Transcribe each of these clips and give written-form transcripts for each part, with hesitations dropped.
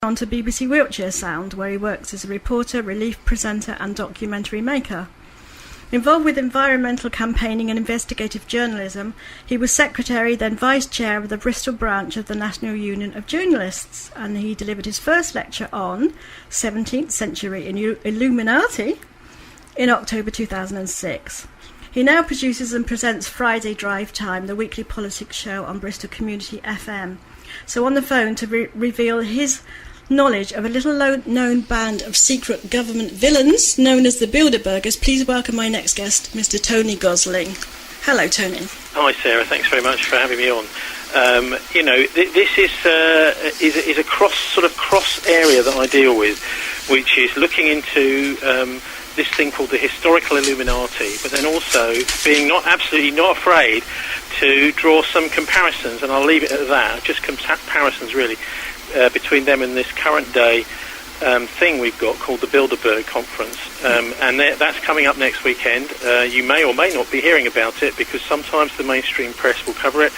On to BBC Wiltshire Sound, where he works as a reporter, relief presenter and documentary maker. Involved with environmental campaigning and investigative journalism, he was secretary, then vice chair of the Bristol branch of the National Union of Journalists, and he delivered his first lecture on 17th century Illuminati in October 2006. He now produces and presents Friday Drive Time, the weekly politics show on Bristol Community FM. So on the phone to reveal his knowledge of a little-known band of secret government villains known as the Bilderbergers, please welcome my next guest, Mr. Tony Gosling. Hello, Tony. Hi, Sarah. Thanks very much for having me on. This is a cross area that I deal with, which is looking into this thing called the historical Illuminati, but then also being absolutely not afraid to draw some comparisons, and I'll leave it at that, just comparisons really, between them and this current day thing we've got called the Bilderberg conference, and that's coming up next weekend. You may or may not be hearing about it, because sometimes the mainstream press will cover it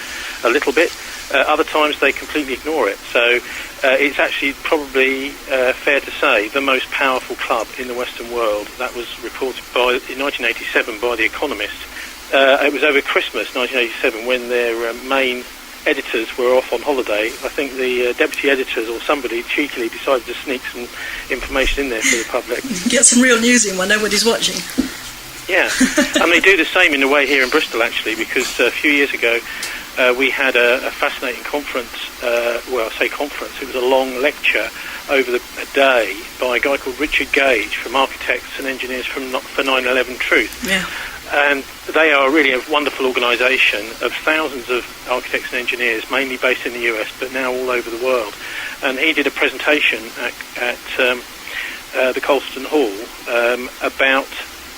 a little bit, other times they completely ignore it. So it's actually probably fair to say the most powerful club in the Western world. That was reported in 1987 by The Economist. It was over Christmas 1987 when their main editors were off on holiday. I think the deputy editors or somebody cheekily decided to sneak some information in there for the public. Get some real news in when nobody's watching. Yeah, and they do the same in a way here in Bristol, actually, because a few years ago we had a fascinating conference. I say conference, it was a long lecture over a day by a guy called Richard Gage from Architects and Engineers for 9/11 Truth. Yeah. And they are really a wonderful organisation of thousands of architects and engineers, mainly based in the US, but now all over the world. And he did a presentation at the Colston Hall about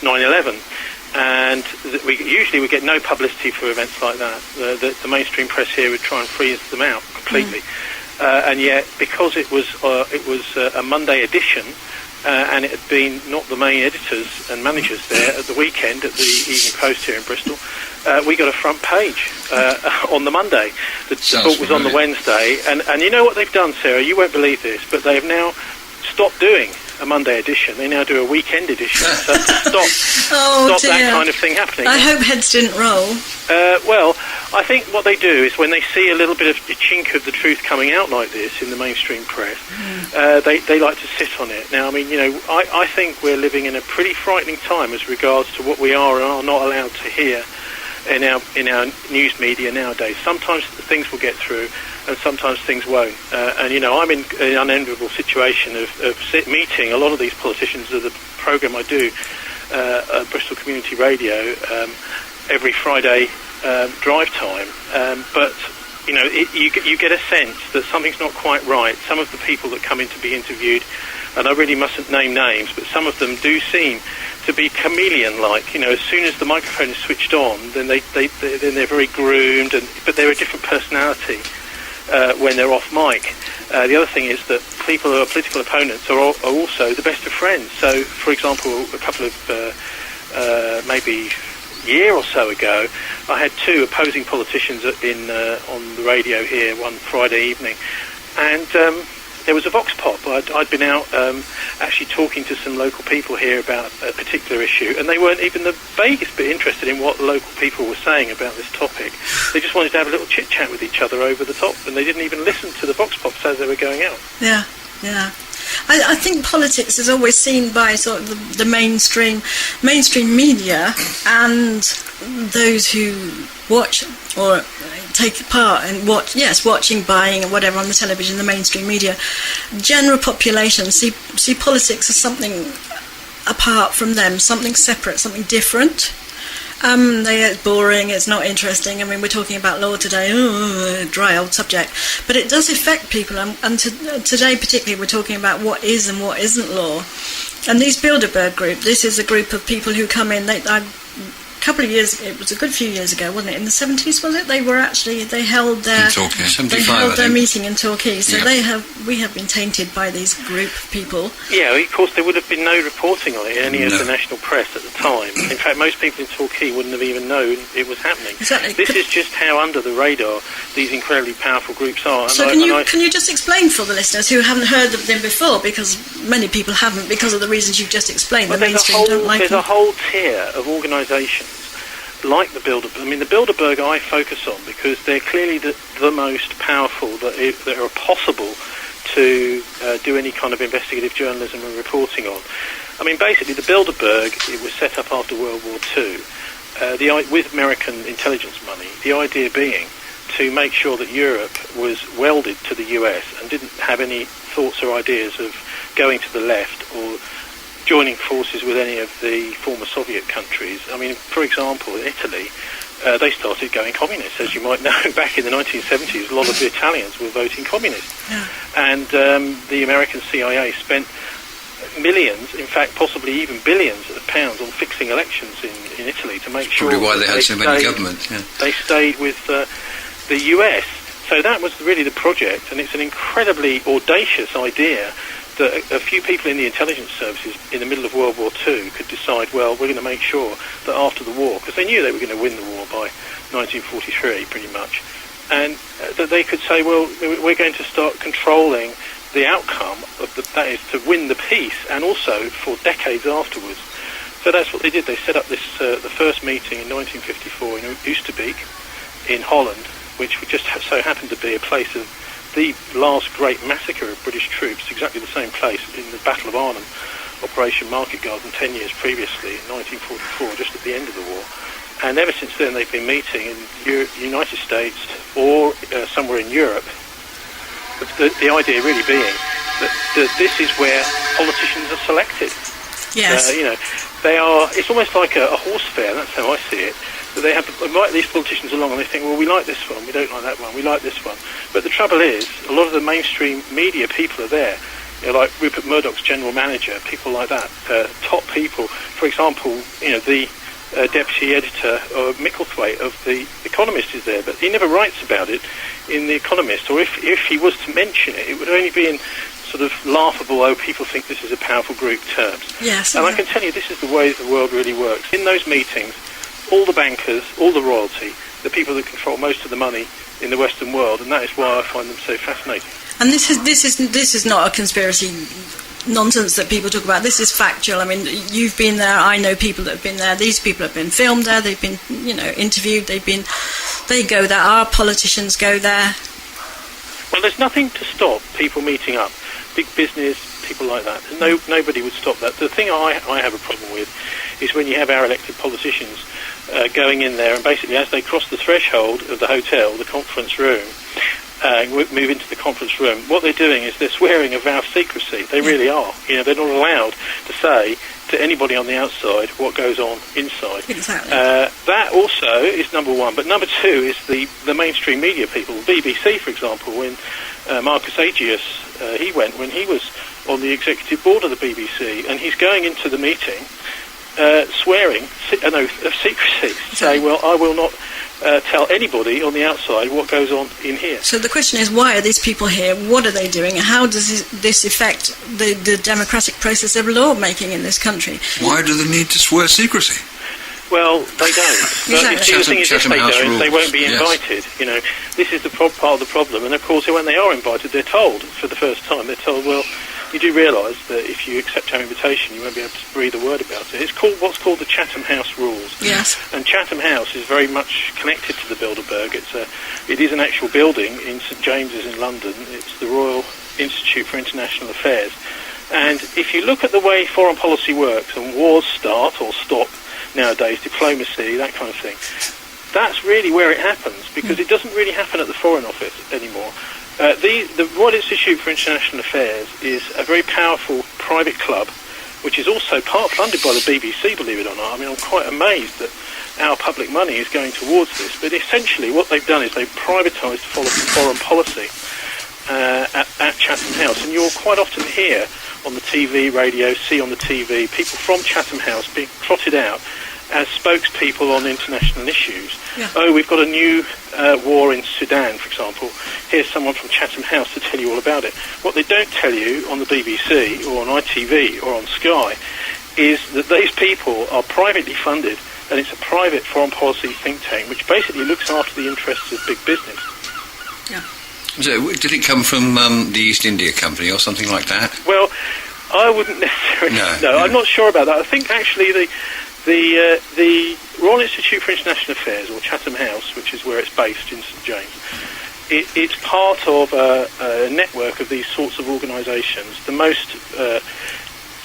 9/11. And we usually get no publicity for events like that. The mainstream press here would try and freeze them out completely. And yet, because it was a Monday edition, and it had been not the main editors and managers there at the weekend at the Evening Post here in Bristol, we got a front page on the Monday. The book was on the Wednesday, and you know what they've done, Sarah? You won't believe this, but they have now stopped doing a Monday edition. They now do a weekend edition. So to stop that kind of thing happening. I hope heads didn't roll. Well, I think what they do is when they see a little bit of a chink of the truth coming out like this in the mainstream press, they like to sit on it. Now, I mean, I think we're living in a pretty frightening time as regards to what we are and are not allowed to hear in our news media nowadays. Sometimes things will get through, and sometimes things won't. And I'm in an unenviable situation of meeting a lot of these politicians of the programme I do at Bristol Community Radio every Friday drive time. But you get a sense that something's not quite right. Some of the people that come in to be interviewed, and I really mustn't name names, but some of them do seem to be chameleon-like. As soon as the microphone is switched on, then they're very groomed, but they're a different personality when they're off mic. The other thing is that people who are political opponents are also the best of friends. So, for example, a couple of maybe year or so ago, I had two opposing politicians on the radio here one Friday evening, and there was a vox pop. I'd been out actually talking to some local people here about a particular issue, and they weren't even the vaguest bit interested in what the local people were saying about this topic. They just wanted to have a little chit-chat with each other over the top, and they didn't even listen to the vox pops as they were going out. Yeah. I think politics is always seen by sort of the mainstream media and those who watch or take part and watching, buying, and whatever on the television, the mainstream media. General population see politics as something apart from them, something separate, something different. It's boring, it's not interesting. I mean, we're talking about law today, dry old subject. But it does affect people, and today particularly we're talking about what is and what isn't law. And these Bilderberg group, this is a group of people who come in, couple of years, it was a good few years ago, wasn't it? In the 70s, was it? They held their meeting in Torquay. So we have been tainted by these group people. Yeah, of course, there would have been no reporting on it in any of the national press at the time. In fact, most people in Torquay wouldn't have even known it was happening. Exactly. This is just how under the radar these incredibly powerful groups are. So can you just explain for the listeners who haven't heard of them before, because many people haven't, because of the reasons you've just explained, well, the mainstream don't like them? There's a whole tier of organisations like the Bilderberg. I mean, the Bilderberg I focus on because they're clearly the most powerful that are possible to do any kind of investigative journalism and reporting on. I mean, basically, the Bilderberg, it was set up after World War II with American intelligence money, the idea being to make sure that Europe was welded to the US and didn't have any thoughts or ideas of going to the left or joining forces with any of the former Soviet countries. I mean, for example, in Italy, they started going communist. As you might know, back in the 1970s, a lot of the Italians were voting communist. Yeah. And the American CIA spent millions, in fact, possibly even billions of pounds on fixing elections in Italy to make sure... Probably why they had so many governments, yeah. They stayed with the US. So that was really the project, and it's an incredibly audacious idea that a few people in the intelligence services in the middle of World War II could decide, well, we're going to make sure that after the war, because they knew they were going to win the war by 1943 pretty much, and that they could say, well, we're going to start controlling the outcome of that is to win the peace, and also for decades afterwards. So that's what they did. They set up this the first meeting in 1954 in Oosterbeek in Holland, which just so happened to be a place of the last great massacre of British troops, exactly the same place in the Battle of Arnhem, Operation Market Garden, 10 years previously, in 1944, just at the end of the war. And ever since then they've been meeting in the United States or somewhere in Europe, the idea really being that this is where politicians are selected. Yes. They are, it's almost like a horse fair, that's how I see it. That they have to invite these politicians along and they think, well, we like this one, we don't like that one, we like this one. But the trouble is, a lot of the mainstream media people are there, like Rupert Murdoch's general manager, people like that, top people. For example, the deputy editor Micklethwaite of The Economist is there, but he never writes about it in The Economist, or if he was to mention it, it would only be in sort of laughable, oh, people think this is a powerful group terms. Yes. And I can tell you this is the way the world really works. In those meetings, all the bankers, all the royalty, the people that control most of the money in the Western world, and that is why I find them so fascinating. And this is not a conspiracy nonsense that people talk about. This is factual. I mean, you've been there. I know people that have been there. These people have been filmed there. They've been, interviewed. They go there. Our politicians go there. Well, there's nothing to stop people meeting up. Big business, people like that. Nobody would stop that. The thing I have a problem with is when you have our elected politicians going in there and basically as they cross the threshold of the hotel, the conference room, move into the conference room, what they're doing is they're swearing a vow of secrecy. They really are. They're not allowed to say to anybody on the outside what goes on inside. Exactly. That also is number one. But number two is the mainstream media people. The BBC, for example, when Marcus Agius, he went when he was on the executive board of the BBC, and he's going into the meeting swearing an oath of secrecy, say, well, I will not tell anybody on the outside what goes on in here. So the question is, why are these people here? What are they doing? How does this affect the democratic process of law-making in this country? Why do they need to swear secrecy? Well, they don't. Exactly. The thing is, if they don't, they won't be invited. Yes. This is the part of the problem. And of course, when they are invited, they're told for the first time, well, you do realise that if you accept our invitation, you won't be able to breathe a word about it. It's called what's called the Chatham House Rules. Yes. And Chatham House is very much connected to the Bilderberg. It is an actual building in St James's in London. It's the Royal Institute for International Affairs. And if you look at the way foreign policy works and wars start or stop nowadays, diplomacy, that kind of thing, that's really where it happens, because it doesn't really happen at the Foreign Office anymore. The Royal Institute for International Affairs is a very powerful private club, which is also part funded by the BBC, believe it or not. I mean, I'm quite amazed that our public money is going towards this. But essentially what they've done is they've privatised foreign policy at Chatham House. And you'll quite often hear on the TV, radio, see on the TV, people from Chatham House being trotted out as spokespeople on international issues. Yeah. Oh, we've got a new war in Sudan, for example. Here's someone from Chatham House to tell you all about it. What they don't tell you on the BBC or on ITV or on Sky is that these people are privately funded, and it's a private foreign policy think tank which basically looks after the interests of big business. Yeah. So, did it come from the East India Company or something like that? Well, I wouldn't necessarily. No, I'm not sure about that. I think actually the Royal Institute for International Affairs, or Chatham House, which is where it's based in St James, it's part of a network of these sorts of organisations. The most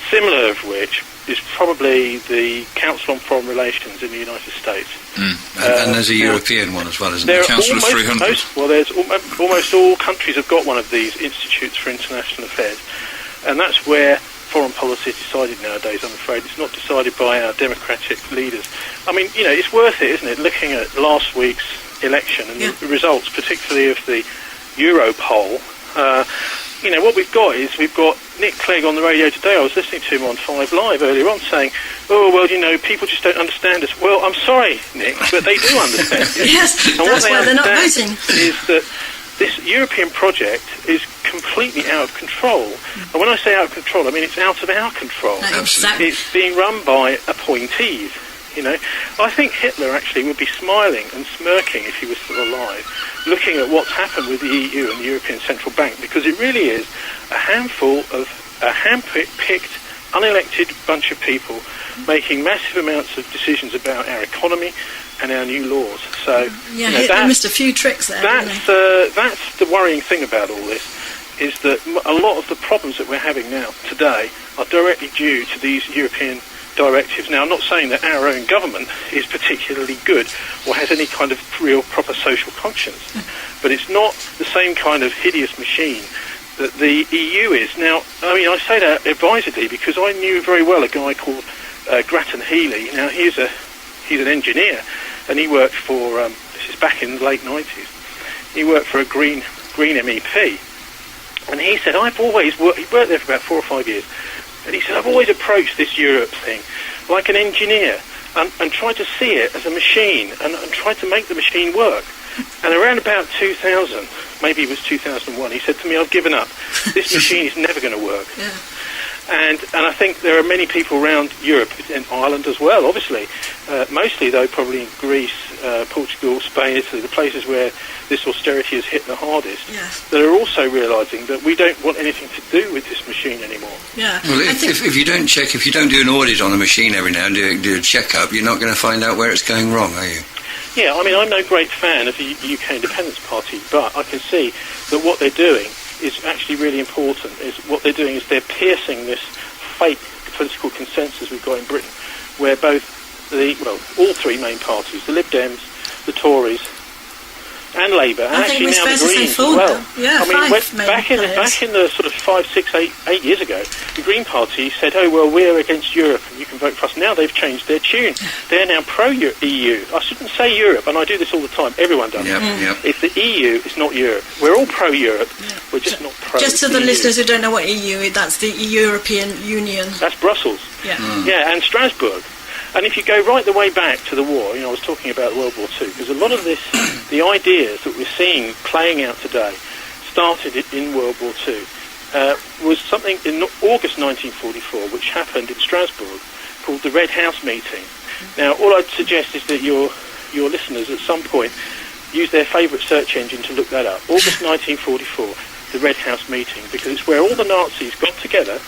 similar of which is probably the Council on Foreign Relations in the United States. And there's a European one as well, isn't there? Council of 300. There's almost all countries have got one of these institutes for international affairs, and that's where foreign policy is decided nowadays, I'm afraid. It's not decided by our democratic leaders. I mean, it's worth it, isn't it, looking at last week's election and the results, particularly of the Euro poll. What we've got Nick Clegg on the radio today. I was listening to him on 5 Live earlier on saying, people just don't understand us. Well, I'm sorry, Nick, but they do understand us. Yes, and that's why they're not voting. Is that this European project is completely out of control. And when I say out of control, I mean it's out of our control. Exactly. It's being run by appointees. I think Hitler actually would be smiling and smirking if he was still alive, looking at what's happened with the EU and the European Central Bank, because it really is a handful of a hand-picked, unelected bunch of people making massive amounts of decisions about our economy and our new laws. So Hitler missed a few tricks there. That's the worrying thing about all this, is that a lot of the problems that we're having now today are directly due to these European directives. Now, I'm not saying that our own government is particularly good or has any kind of real proper social conscience, but it's not the same kind of hideous machine that the EU is. Now, I say that advisedly because I knew very well a guy called Grattan Healy. Now, he's an engineer, and he worked for, this is back in the late 90s, he worked for a Green MEP, and he said, he worked there for about 4 or 5 years, and he said, I've always approached this Europe thing like an engineer and tried to see it as a machine and tried to make the machine work. And around about 2000, maybe it was 2001, he said to me, I've given up. This machine is never going to work. Yeah. And I think there are many people around Europe, and Ireland as well, obviously, mostly though probably in Greece, Portugal, Spain, Italy, the places where this austerity has hit the hardest, that are also realising that we don't want anything to do with this machine anymore. Yeah. Well, if you don't do an audit on a machine every now and do a check-up, you're not going to find out where it's going wrong, are you? Yeah, I'm no great fan of the UK Independence Party, but I can see that what they're doing is actually really important. What they're doing is they're piercing this fake political consensus we've got in Britain, where all 3 main parties, the Lib Dems, the Tories, and Labour, and actually now the Greens as well. Yeah, back in the sort of 5, 6, 8 years ago, the Green Party said, we're against Europe and you can vote for us. Now they've changed their tune. They're now pro-EU. I shouldn't say Europe, and I do this all the time. Everyone does. Yep. It's the EU, it's not Europe. We're all pro-Europe. Yeah. We're just not pro-EU. Just to the listeners who don't know what EU is, that's the European Union. That's Brussels. Yeah. Yeah, and Strasbourg. And if you go right the way back to the war, I was talking about World War II, because a lot of the ideas that we're seeing playing out today started in World War II, was something in August 1944, which happened in Strasbourg, called the Red House Meeting. Now, all I'd suggest is that your listeners at some point use their favourite search engine to look that up. August 1944, the Red House Meeting, because it's where all the Nazis got together.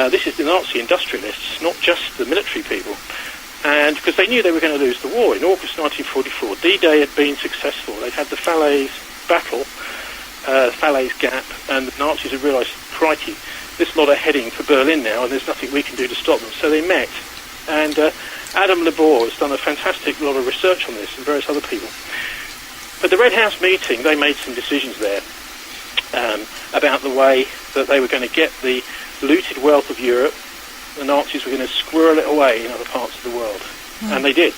This is the Nazi industrialists, not just the military people. And because they knew they were going to lose the war. In August 1944, D-Day had been successful. They'd had the Falaise battle, Falaise Gap, and the Nazis had realised, crikey, this lot are heading for Berlin now, and there's nothing we can do to stop them. So they met, and Adam Labor has done a fantastic lot of research on this, and various other people. At the Red House meeting, they made some decisions there about the way that they were going to get the looted wealth of Europe. The Nazis were going to squirrel it away in other parts of the world. And they did.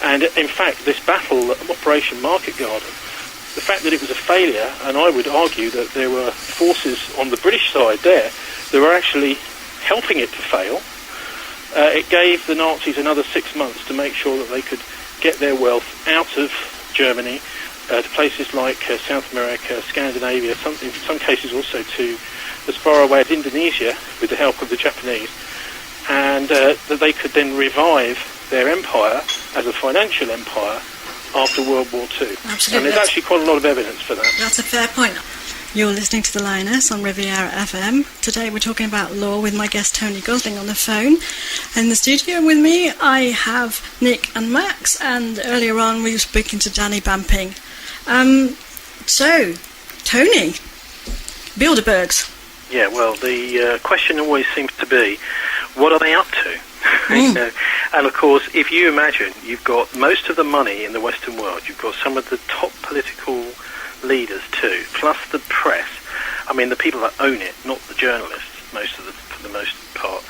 And in fact, this battle, Operation Market Garden, the fact that it was a failure, and I would argue that there were forces on the British side there that were actually helping it to fail, it gave the Nazis another 6 months to make sure that they could get their wealth out of Germany to places like South America, Scandinavia, in some cases also to as far away as Indonesia with the help of the Japanese, and that they could then revive their empire as a financial empire after World War II. Absolutely. And there's actually quite a lot of evidence for that. That's a fair point. You're listening to The Lioness on Riviera FM. Today we're talking about law with my guest Tony Gosling on the phone. In the studio with me I have Nick and Max, and earlier on we were speaking to Danny Bamping. So, Tony, Bilderbergs. Yeah, well, the question always seems to be, what are they up to? You know? And of course, if you imagine you've got most of the money in the Western world, you've got some of the top political leaders too, plus the press. I mean, the people that own it, not the journalists, for the most part.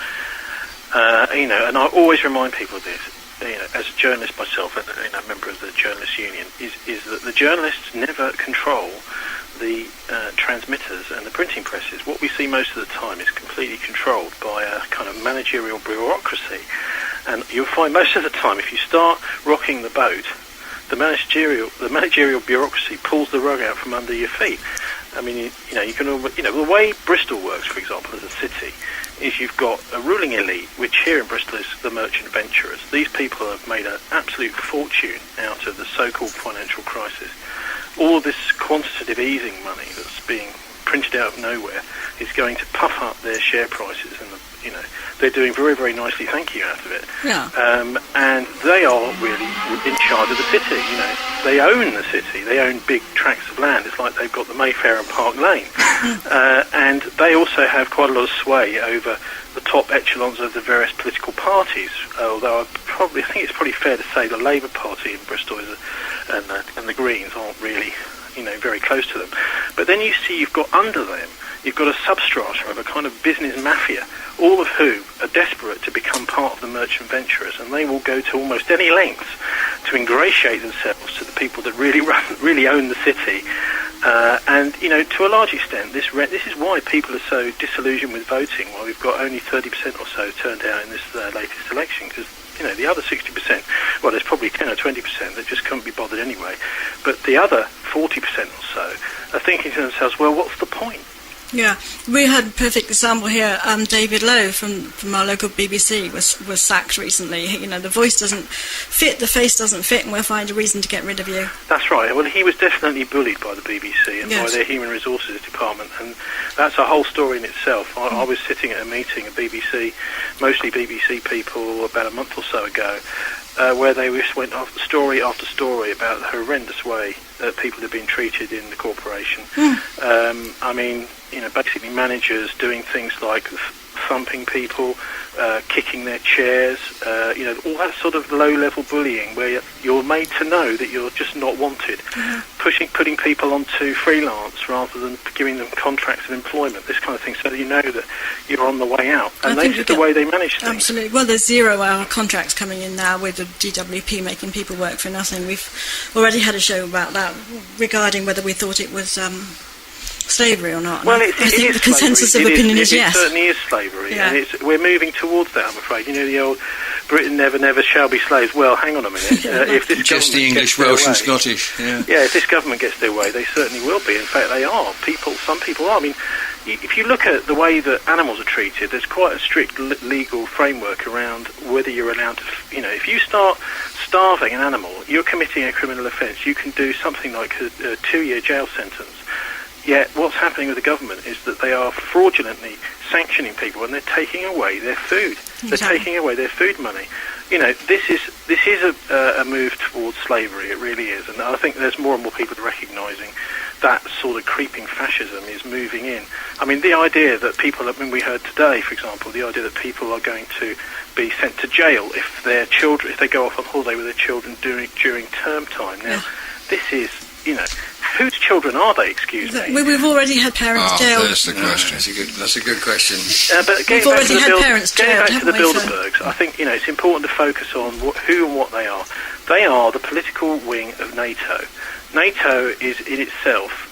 You know, and I always remind people of this. You know, as a journalist myself, and a member of the Journalists Union, is that the journalists never control the transmitters and the printing presses. What we see most of the time is completely controlled by a kind of managerial bureaucracy. And you'll find most of the time, if you start rocking the boat, the managerial bureaucracy pulls the rug out from under your feet. I mean, the way Bristol works, for example, as a city, is you've got a ruling elite, which here in Bristol is the merchant adventurers. These people have made an absolute fortune out of the so-called financial crisis. All of this quantitative easing money that's being printed out of nowhere is going to puff up their share prices, and they're doing very, very nicely, thank you, out of it. Yeah. And they are really in charge of the city. You know, they own the city. They own big tracts of land. It's like they've got the Mayfair and Park Lane, and they also have quite a lot of sway over the top echelons of the various political parties. Although I think it's probably fair to say the Labour Party in Bristol and the Greens aren't really, very close to them. But then you've got under them, you've got a substrata of a kind of business mafia, all of whom are desperate to become part of the merchant venturers, and they will go to almost any lengths to ingratiate themselves to the people that really own the city. And to a large extent, this is why people are so disillusioned with voting. Why we've got only 30% or so turned out in this latest election, because the other 60%, well, there's probably 10 or 20% that just couldn't be bothered anyway. But the other 40% or so are thinking to themselves, well, what's the point? Yeah, we had a perfect example here. David Lowe from our local BBC was sacked recently. The voice doesn't fit, the face doesn't fit, and we'll find a reason to get rid of you. That's right. Well, he was definitely bullied by the BBC and yes. by their human resources department, and that's a whole story in itself. I was sitting at a meeting of BBC, mostly BBC people, about a month or so ago, where they just went after story after story about the horrendous way that people have been treated in the corporation. Basically managers doing things like thumping people, kicking their chairs, all that sort of low-level bullying where you're made to know that you're just not wanted, putting people onto freelance rather than giving them contracts of employment, this kind of thing, so that you know that you're on the way out. And this is the way they manage things. Absolutely. Well, there's 0-hour contracts coming in now with the DWP making people work for nothing. We've already had a show about that regarding whether we thought it was slavery or not. Well, I think the consensus of opinion is yes. It certainly is slavery, yeah. And we're moving towards that, I'm afraid. The old Britain never, never shall be slaves. Well, hang on a minute. If this just the English, Welsh and Scottish. Yeah, if this government gets their way, they certainly will be. In fact, they are. Some people are. I mean, if you look at the way that animals are treated, there's quite a strict legal framework around whether you're allowed to, if you start starving an animal, you're committing a criminal offence. You can do something like a 2-year jail sentence. Yet what's happening with the government is that they are fraudulently sanctioning people, and they're taking away their food. Exactly. They're taking away their food money. This is a move towards slavery. It really is, and I think there's more and more people recognising that sort of creeping fascism is moving in. I mean, the idea that we heard today, for example, the idea that people are going to be sent to jail if they go off on holiday with their children during term time. Now, this is, whose children are they, excuse me? We've already had parents jailed. That's the question. That's a good question. But getting back to the Bilderbergs, I think, it's important to focus on who and what they are. They are the political wing of NATO. NATO is in itself,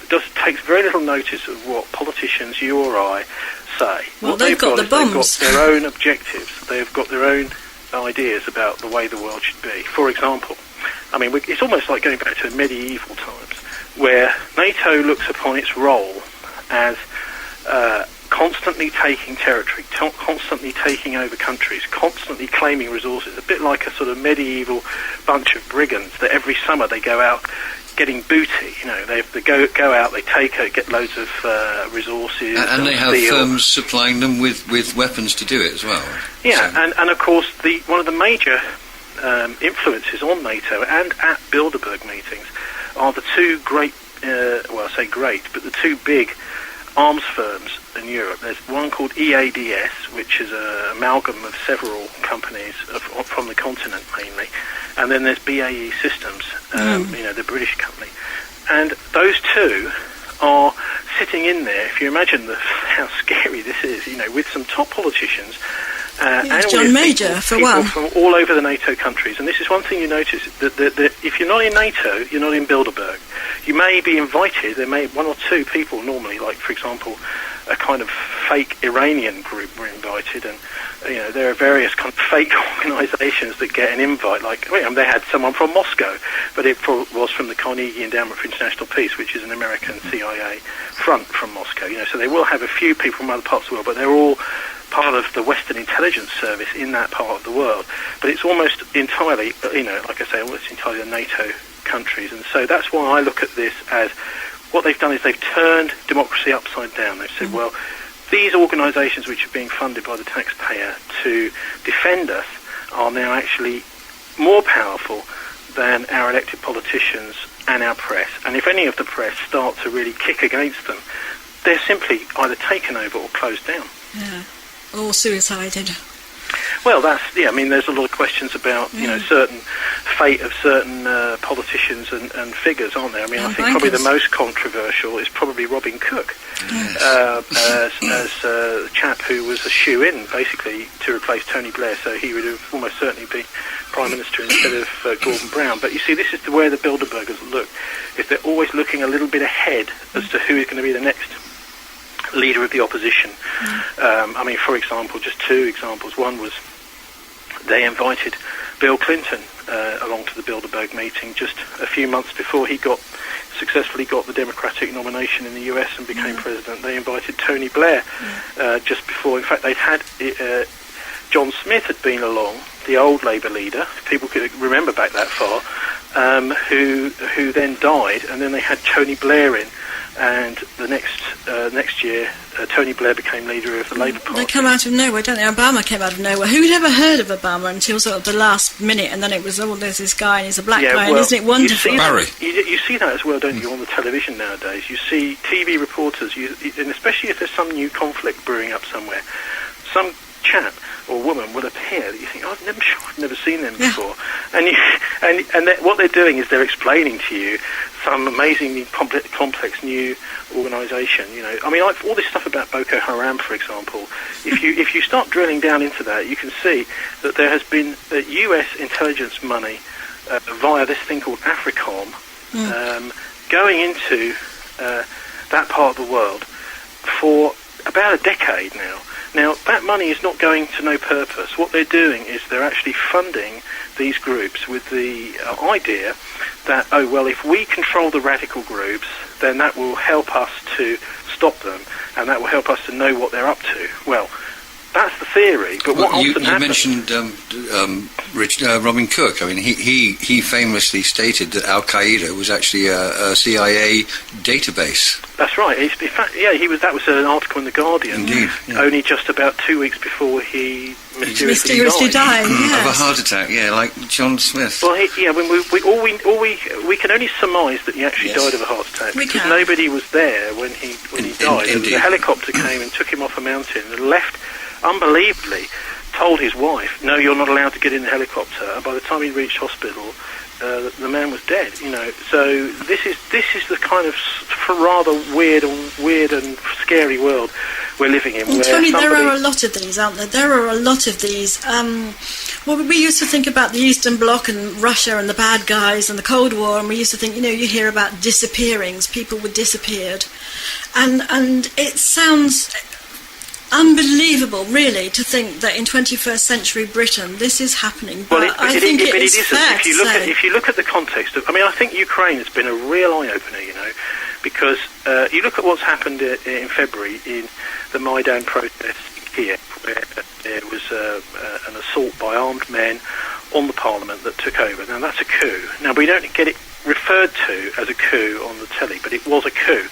takes very little notice of what politicians, you or I, say. Well, what they've got the bombs. They've got their own objectives. They've got their own ideas about the way the world should be. For example, I mean, it's almost like going back to medieval times, where NATO looks upon its role as constantly taking territory, constantly taking over countries, constantly claiming resources, a bit like a sort of medieval bunch of brigands that every summer they go out getting booty. They go out, they get loads of resources. And they have firms supplying them with weapons to do it as well. Yeah, so. and of course, one of the major influences on NATO and at Bilderberg meetings are the two great, I say great, but the two big arms firms in Europe. There's one called EADS, which is an amalgam of several companies from the continent mainly, and then there's BAE Systems, the British company. And those two are sitting in there, if you imagine how scary this is, with some top politicians, and John Major, for one, from all over the NATO countries. And this is one thing you notice, that if you're not in NATO, you're not in Bilderberg. You may be invited, there may one or two people normally, like, for example, a kind of fake Iranian group were invited, and there are various kind of fake organisations that get an invite, like, they had someone from Moscow, but it was from the Carnegie Endowment for International Peace, which is an American CIA front from Moscow, so they will have a few people from other parts of the world, but they're all part of the Western intelligence service in that part of the world. But it's almost entirely, like I say, almost entirely the NATO countries. And so that's why I look at this as what they've done is they've turned democracy upside down. They've said, well, these organisations which are being funded by the taxpayer to defend us are now actually more powerful than our elected politicians and our press. And if any of the press start to really kick against them, they're simply either taken over or closed down. Yeah. Or suicided. Well, there's a lot of questions about, certain fate of certain politicians and figures, aren't there? I mean, I think probably the most controversial is probably Robin Cook, as a chap who was a shoo-in, basically, to replace Tony Blair, so he would have almost certainly been Prime Minister instead of Gordon Brown. But you see, this is where the Bilderbergers look, is they're always looking a little bit ahead as to who is going to be the next leader of the opposition. For example, just two examples. One was they invited Bill Clinton along to the Bilderberg meeting just a few months before he successfully got the Democratic nomination in the US and became president. They invited Tony Blair just before. In fact, they'd had John Smith had been along, the old Labour leader, if people could remember back that far, who then died, and then they had Tony Blair in. And the next year, Tony Blair became leader of the Labour Party. They come out of nowhere, don't they? Obama came out of nowhere. Who'd ever heard of Obama until sort of the last minute, and then it was, there's this guy, and he's a black guy, and isn't it wonderful? You see that as well, don't you, on the television nowadays? You see TV reporters, and especially if there's some new conflict brewing up somewhere, some chap or woman will appear that you think, I've never seen them before, and what they're doing is they're explaining to you some amazingly complex new organisation. Like all this stuff about Boko Haram, for example. If you start drilling down into that, you can see that there has been US intelligence money via this thing called AFRICOM going into that part of the world for about a decade now. Now, that money is not going to no purpose. What they're doing is they're actually funding these groups with the idea that, if we control the radical groups, then that will help us to stop them, and that will help us to know what they're up to. Well, that's the theory, but what often happens... You mentioned Robin Cook. I mean, he famously stated that Al-Qaeda was actually a CIA database. That's right. In fact, that was an article in The Guardian. Indeed. Yeah. Only just about 2 weeks before he mysteriously died. Yes. Of a heart attack, like John Smith. Well, we can only surmise that he actually died of a heart attack because nobody was there when he died. The helicopter came and took him off a mountain and left. Unbelievably, told his wife, "No, you're not allowed to get in the helicopter." And by the time he reached hospital, the man was dead. So this is the kind of rather weird and scary world we're living in. And Tony, there are a lot of these, aren't there? There are a lot of these. We used to think about the Eastern Bloc and Russia and the bad guys and the Cold War, and we used to think, you hear about disappearings, people were disappeared, and it sounds. unbelievable, really, to think that in 21st century Britain this is happening. But I think it is fair to say. If you look at the context of, I think Ukraine has been a real eye-opener, because you look at what's happened in February in the Maidan protests in Kiev, where there was an assault by armed men on the parliament that took over. Now, that's a coup. Now, we don't get it referred to as a coup on the telly, but it was a coup,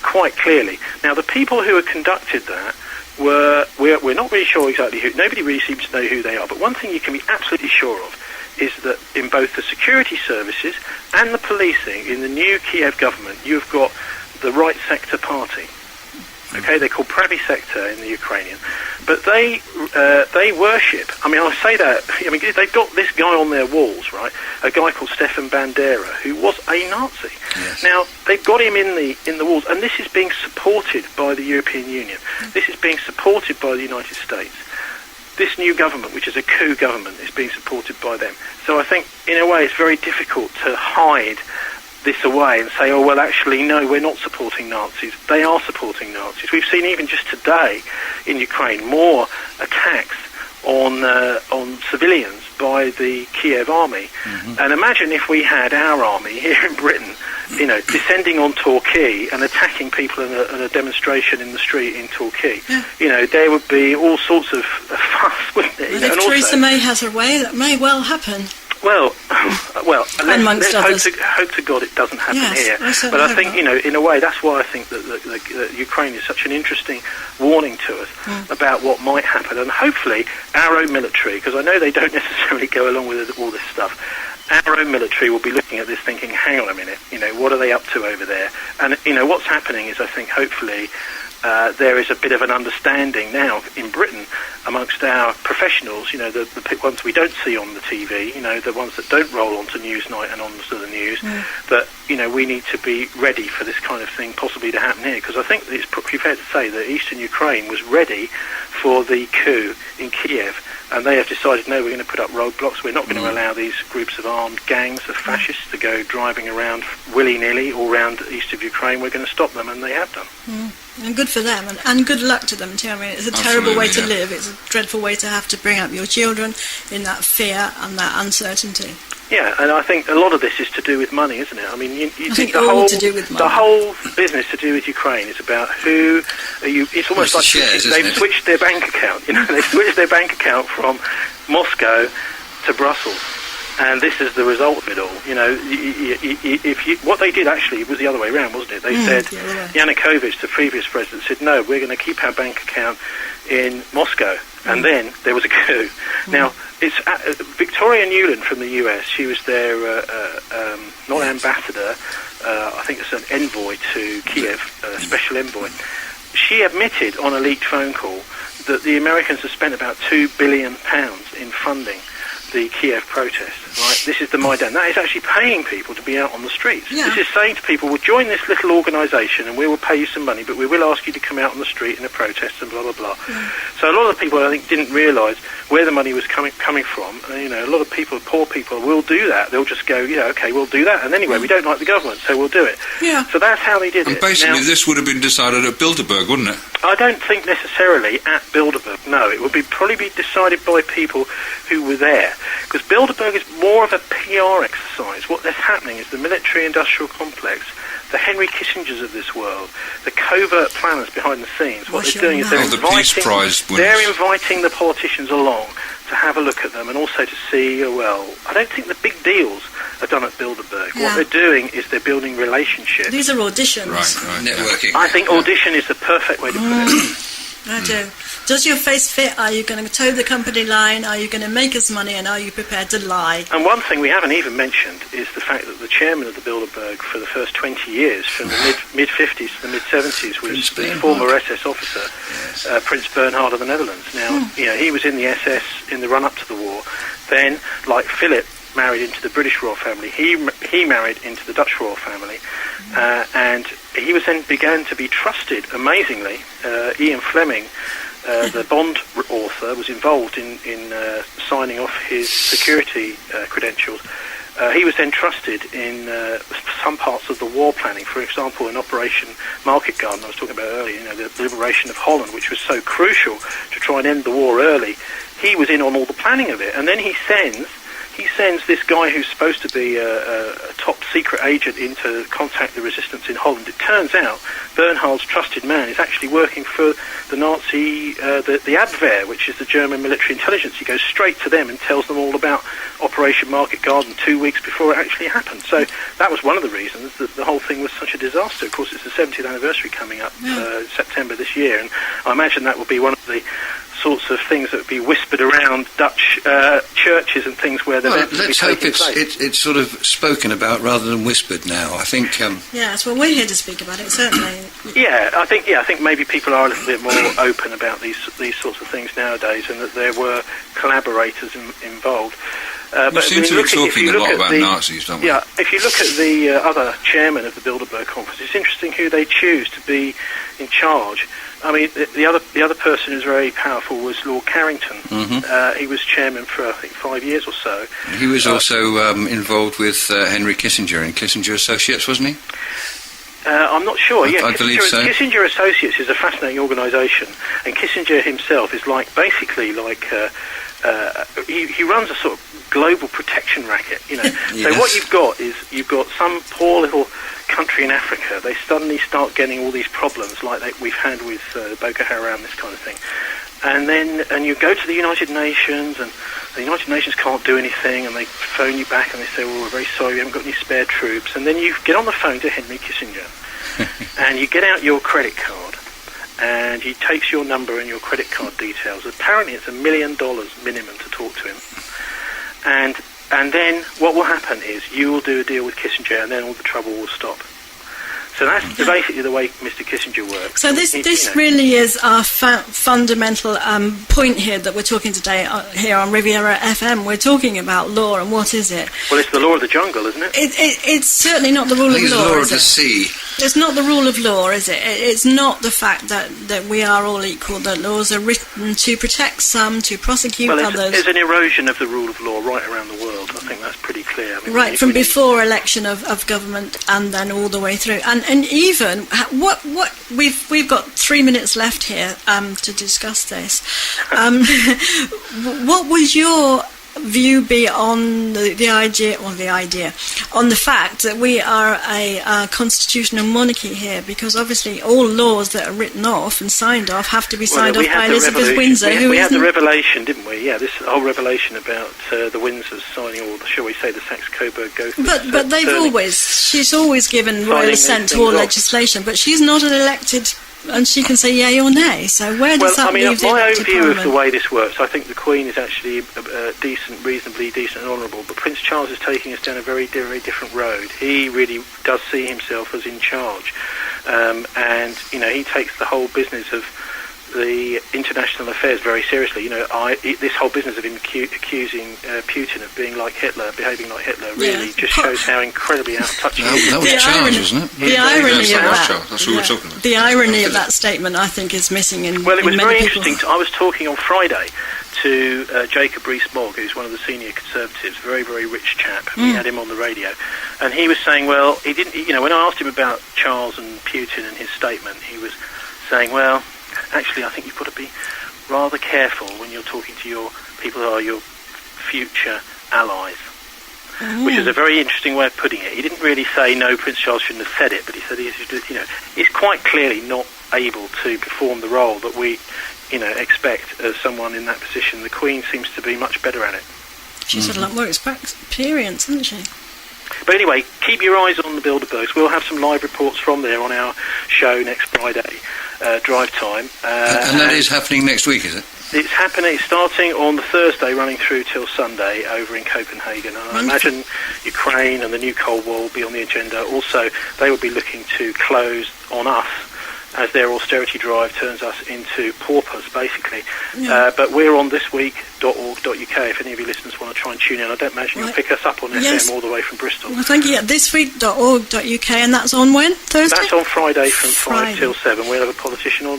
quite clearly. Now, the people who had conducted that we're not really sure exactly who. Nobody really seems to know who they are. But one thing you can be absolutely sure of is that in both the security services and the policing in the new Kiev government, you've got the right sector party. Okay, they're called Pravy Sector in the Ukrainian, but they worship. I say that. They've got this guy on their walls, right? A guy called Stefan Bandera, who was a Nazi. Yes. Now they've got him in the walls, and this is being supported by the European Union. This is being supported by the United States. This new government, which is a coup government, is being supported by them. So I think, in a way, it's very difficult to hide this away and say, oh, well, actually, no, we're not supporting Nazis. They are supporting Nazis. We've seen even just today in Ukraine more attacks on civilians by the Kiev army. And imagine if we had our army here in Britain, descending on Torquay and attacking people in a demonstration in the street in Torquay. There would be all sorts of fuss, wouldn't there? Well, if Theresa May has her way, that may well happen. Well, let's hope to God it doesn't happen here. But I think, in a way, that's why I think that Ukraine is such an interesting warning to us about what might happen. And hopefully our own military, because I know they don't necessarily go along with all this stuff, our own military will be looking at this thinking, hang on a minute, what are they up to over there? And, what's happening is, I think, hopefully, there is a bit of an understanding now in Britain amongst our professionals, the ones we don't see on the TV, the ones that don't roll onto Newsnight and onto the news, that, we need to be ready for this kind of thing possibly to happen here. Because I think it's pretty fair to say that eastern Ukraine was ready for the coup in Kiev, and they have decided, no, we're going to put up roadblocks. We're not going to allow these groups of armed gangs of fascists to go driving around willy-nilly all around east of Ukraine. We're going to stop them, and they have done. And good for them, and good luck to them too. It's a terrible way to live. It's a dreadful way to have to bring up your children in that fear and that uncertainty. Yeah, and I think a lot of this is to do with money, isn't it? You think the whole business to do with Ukraine is about who are you. It's almost like they've switched their bank account. They've switched their bank account from Moscow to Brussels. And this is the result of it all. What they did actually was the other way around, wasn't it? They said, Yanukovych, the previous president, said, no, we're going to keep our bank account in Moscow. And then there was a coup. Now, it's Victoria Nuland from the US. She was their, not ambassador, I think it's an envoy to Kiev, special envoy. She admitted on a leaked phone call that the Americans have spent about £2 billion in funding the Kiev protest, right? This is the Maidan. That is actually paying people to be out on the streets. This is saying to people, well, join this little organisation and we will pay you some money, but we will ask you to come out on the street in a protest and blah, blah, blah. So a lot of people, I think, didn't realise where the money was coming from. And, a lot of people, poor people, will do that. They'll just go, okay, we'll do that. And anyway, we don't like the government, so we'll do it. So that's how they did it. And basically, this would have been decided at Bilderberg, wouldn't it? I don't think necessarily at Bilderberg, no. It would probably be decided by people who were there. Because Bilderberg is more of a PR exercise. What's happening is the military-industrial complex, the Henry Kissingers of this world, the covert planners behind the scenes, what they're doing is they're inviting the politicians along to have a look at them and also to see, I don't think the big deals are done at Bilderberg. What they're doing is they're building relationships. These are auditions. Right. Networking. I think audition is the perfect way to put it. I do. Does your face fit? Are you going to toe the company line? Are you going to make us money? And are you prepared to lie? And one thing we haven't even mentioned is the fact that the chairman of the Bilderberg for the first 20 years, from the mid-50s to the mid-70s, was the former SS officer, Prince Bernhard of the Netherlands. Now, he was in the SS in the run-up to the war. Then, like Philip married into the British royal family, he married into the Dutch royal family, and he was then began to be trusted, amazingly. Ian Fleming, the Bond author, was involved in signing off his security credentials he was then trusted in some parts of the war planning. For example, in Operation Market Garden, I was talking about earlier, the liberation of Holland, which was so crucial to try and end the war early. He was in on all the planning of it, and then he sends this guy who's supposed to be a top secret agent in to contact the resistance in Holland. It turns out Bernhard's trusted man is actually working for the Nazi, the Abwehr, which is the German military intelligence. He goes straight to them and tells them all about Operation Market Garden 2 weeks before it actually happened. So that was one of the reasons that the whole thing was such a disaster. Of course, it's the 70th anniversary coming up September this year, and I imagine that will be one of the sorts of things that would be whispered around Dutch churches and things where they're let's hope it's sort of spoken about rather than whispered now. I think. Yes, well, we're here to speak about it, certainly. I think maybe people are a little bit more open about these sorts of things nowadays, and that there were collaborators involved. We seem to be talking a lot about Nazis, don't we? Yeah, if you look at the other chairman of the Bilderberg conference, it's interesting who they choose to be in charge. I mean, the other person who's very powerful was Lord Carrington. Mm-hmm. He was chairman for, I think, 5 years or so. He was also involved with Henry Kissinger and Kissinger Associates, wasn't he? I'm not sure. I believe so. Kissinger Associates is a fascinating organisation, and Kissinger himself is basically like he runs a sort of global protection racket. Yes. So what you've got some poor little country in Africa. They suddenly start getting all these problems like we've had with Boko Haram, this kind of thing. And you go to the United Nations, and the United Nations can't do anything, and they phone you back and they say, well, we're very sorry, we haven't got any spare troops. And then you get on the phone to Henry Kissinger, and you get out your credit card, and he takes your number and your credit card details. Apparently it's $1 million minimum to talk to him. And then what will happen is you will do a deal with Kissinger, and then all the trouble will stop. So that's basically the way Mr. Kissinger works. So this really is our fundamental point here that we're talking today here on Riviera FM. We're talking about law, and what is it? Well, it's the law of the jungle, isn't it? It's certainly not the rule of law. It's the law of the sea. It's not the rule of law, is it? It's not the fact that we are all equal, that laws are written to protect some, to prosecute others. There's an erosion of the rule of law right around the world. I think that's pretty clear. I mean, right, from before election of government and then all the way through. And even what we've got 3 minutes left here to discuss this. What was your view be on the idea on the fact that we are a constitutional monarchy here? Because obviously all laws that are written off and signed off have to be signed off by Elizabeth Windsor. We had the revelation, didn't we? Yeah, this whole revelation about the Windsors signing, or shall we say the Saxe-Coburg Ghost. But she's always given royal assent to all legislation, but she's not an elected. And she can say yay or nay. So where does that leave the my own elected view Parliament? of the way this works, I think the Queen is actually reasonably decent and honourable, but Prince Charles is taking us down a very, very different road. He really does see himself as in charge, and he takes the whole business of the international affairs very seriously. This whole business of him accusing Putin of being like Hitler, behaving like Hitler, really just shows how incredibly out of touch he is. That was Charles, wasn't it? The irony of that. That's what we're talking about. The irony of that statement, I think, is missing in Well, it was in very many interesting. people. I was talking on Friday to Jacob Rees-Mogg, who's one of the senior Conservatives, very, very rich chap. We had him on the radio, and he was saying, well, he didn't. When I asked him about Charles and Putin and his statement, he was saying, well, actually, I think you've got to be rather careful when you're talking to your people who are your future allies. Which is a very interesting way of putting it. He didn't really say, no, Prince Charles shouldn't have said it, but he said he's quite clearly not able to perform the role that we, expect as someone in that position. The Queen seems to be much better at it. She's had a lot more experience, hasn't she? But anyway, keep your eyes on the Bilderbergs. We'll have some live reports from there on our show next Friday, Drive Time. And that is happening next week, is it? It's happening, starting on the Thursday, running through till Sunday over in Copenhagen. And I imagine Ukraine and the new Cold War will be on the agenda. Also, they will be looking to close on us as their austerity drive turns us into paupers, basically. Yeah. But we're on thisweek.org.uk if any of your listeners want to try and tune in. I don't imagine you'll pick us up on FM all the way from Bristol. Well, thank you. Yeah, thisweek.org.uk, and that's on when? Thursday? That's on Friday from 5 till 7. We'll have a politician on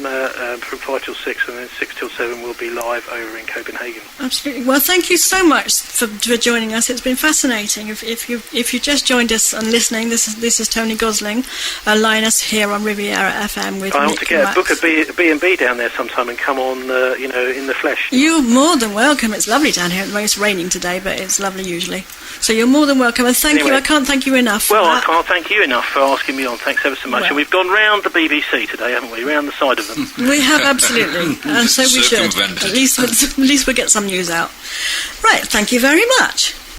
from 5 till 6, and then 6 till 7 we'll be live over in Copenhagen. Absolutely. Well, thank you so much for joining us. It's been fascinating. If you just joined us and listening, this is Tony Gosling, Lioness here on Riviera FM with I ought to get a book of B&B down there sometime and come on, in the flesh. You're more than welcome. It's lovely down here. It's raining today, but it's lovely usually. So you're more than welcome. And thank you. I can't thank you enough. Well, I can't thank you enough for asking me on. Thanks ever so much. And we've gone round the BBC today, haven't we? Round the side of them. We have, absolutely. And so we should. At least we'll get some news out. Right. Thank you very much.